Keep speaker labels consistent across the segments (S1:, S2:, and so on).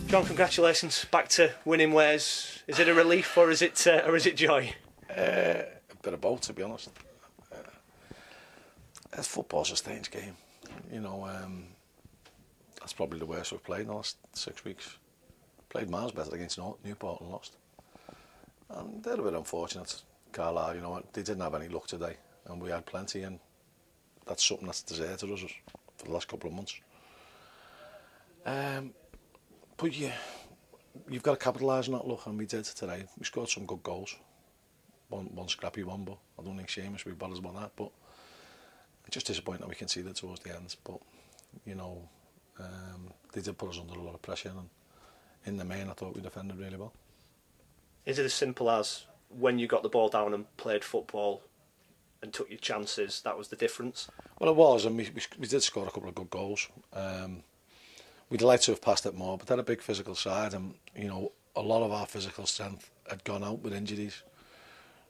S1: John, congratulations, back to winning ways. Is it a relief or is it joy?
S2: A bit of both, to be honest. Football's a strange game. You know, that's probably the worst we've played in the last 6 weeks. Played miles better against Newport and lost. And they're a bit unfortunate, Carlisle. You know, they didn't have any luck today, and we had plenty, and that's something that's deserted us for the last couple of months. But you've got to capitalise on that luck, and we did today. We scored some good goals. One scrappy one, but I don't think Seamus would be bothered about that. But it's just disappointing that we conceded towards the end. But you know, they did put us under a lot of pressure, and in the main, I thought we defended really well.
S1: Is it as simple as when you got the ball down and played football and took your chances, that was the difference? Well,
S2: it was, and we did score a couple of good goals. We'd like to have passed it more, but they're a big physical side, and you know, a lot of our physical strength had gone out with injuries,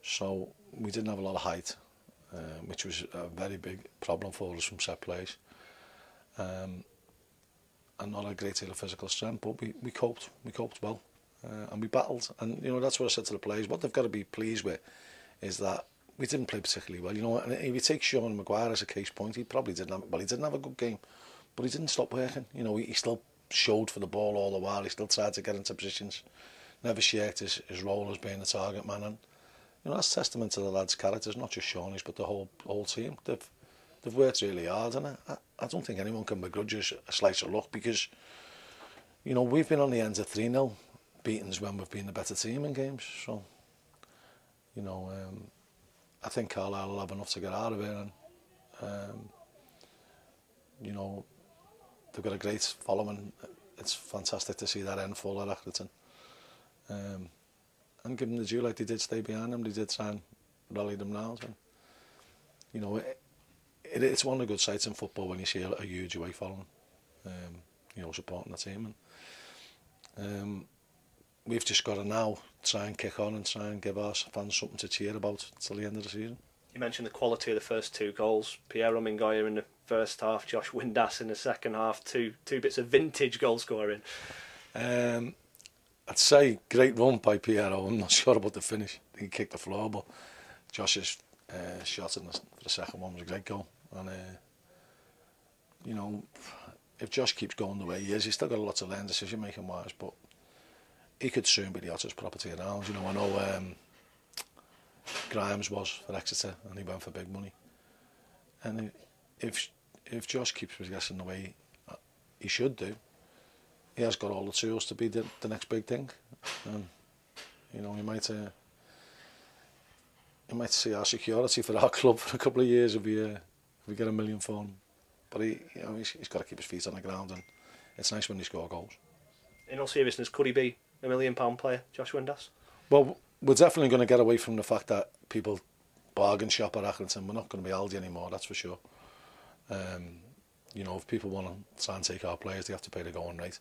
S2: so we didn't have a lot of height, which was a very big problem for us from set plays, and not a great deal of physical strength, but we coped well, and we battled, and you know, that's what I said to the players. What they've got to be pleased with is that we didn't play particularly well. You know, and if you take Sean Maguire as a case point, he probably didn't have a good game. But he didn't stop working. You know, he still showed for the ball all the while. He still tried to get into positions. Never shirked his role as being a target man. And you know, that's testament to the lads' characters, not just Sean's, but the whole team. They've worked really hard, and I don't think anyone can begrudge us a slice of luck, because you know, we've been on the ends of 3-0 beatings when we've been the better team in games. So you know, I think Carlisle will have enough to get out of it, and you know, they've got a great following. It's fantastic to see that end full at Accrington. And give them the due, like they did stay behind them. They did try and rally them round. And, you know, it's one of the good sights in football when you see a huge away following, you know, supporting the team. And we've just got to now try and kick on and try and give our fans something to cheer about till the end of the season.
S1: You mentioned the quality of the first two goals. Piero Mingoya in the first half, Josh Windass in the second half. Two bits of vintage goal scoring.
S2: I'd say great run by Piero. I'm not sure about the finish. He kicked the floor, but Josh's shot for the second one was a great goal. And you know, if Josh keeps going the way he is, he's still got a lot to learn decision making wise, but he could soon be the hottest property around. You know, I know Grimes was for Exeter, and he went for big money. And if Josh keeps progressing the way he should do, he has got all the tools to be the next big thing. And you know, he might see our security for our club for a couple of years if we get $1 million for him. But you know, he's got to keep his feet on the ground, and it's nice when he scores goals.
S1: In all seriousness, could he be £1 million player, Josh Windass?
S2: Well, we're definitely going to get away from the fact that people bargain shop at Accrington. We're not going to be Aldi anymore, that's for sure. You know, if people want to try and take our players, they have to pay the going rate.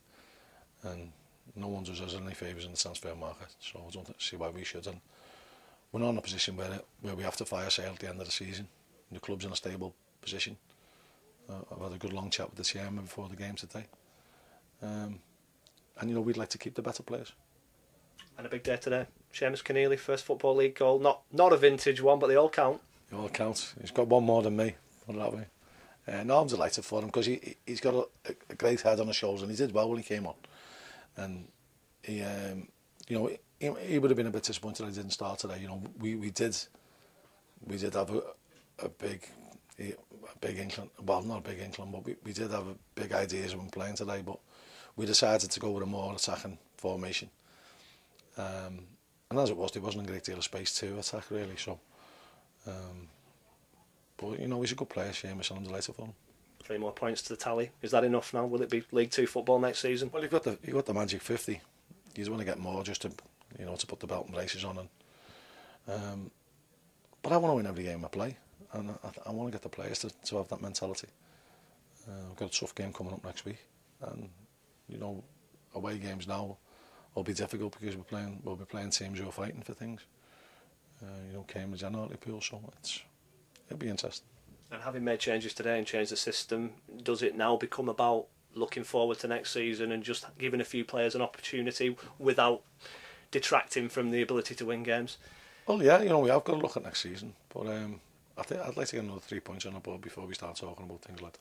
S2: And no one does us any favours in the transfer market, so I don't see why we should. And we're not in a position where we have to fire sale at the end of the season. The club's in a stable position. I've had a good long chat with the chairman before the game today. And you know, we'd like to keep the better players.
S1: And a big day today. Seamus Keneally, first Football League goal. Not a vintage one, but they all count.
S2: They all count. He's got one more than me, put it that way. No, I'm delighted for him, because he's got a great head on his shoulders, and he did well when he came on. And he, you know, he would have been a bit disappointed that he didn't start today. You know, we did have a big inkling. Well, not a big inkling, but we did have big ideas when playing today. But we decided to go with a more attacking formation. And as it was, there wasn't a great deal of space to attack, really. So, but you know, he's a good player, Seamus, and I'm delighted for him.
S1: 3 more points to the tally. Is that enough now? Will it be League 2 football next season?
S2: Well, you've got the magic 50. You just want to get more, just to, you know, to put the belt and braces on. And but I want to win every game I play, and I want to get the players to have that mentality. We've got a tough game coming up next week, and you know, away games now will be difficult because we'll be playing teams who are fighting for things. You know, Cambridge and Hartlepool, so it'll be interesting.
S1: And having made changes today and changed the system, does it now become about looking forward to next season and just giving a few players an opportunity without detracting from the ability to win games?
S2: Well, yeah, you know, we have got to look at next season, but I think I'd like to get another 3 points on the board before we start talking about things like that.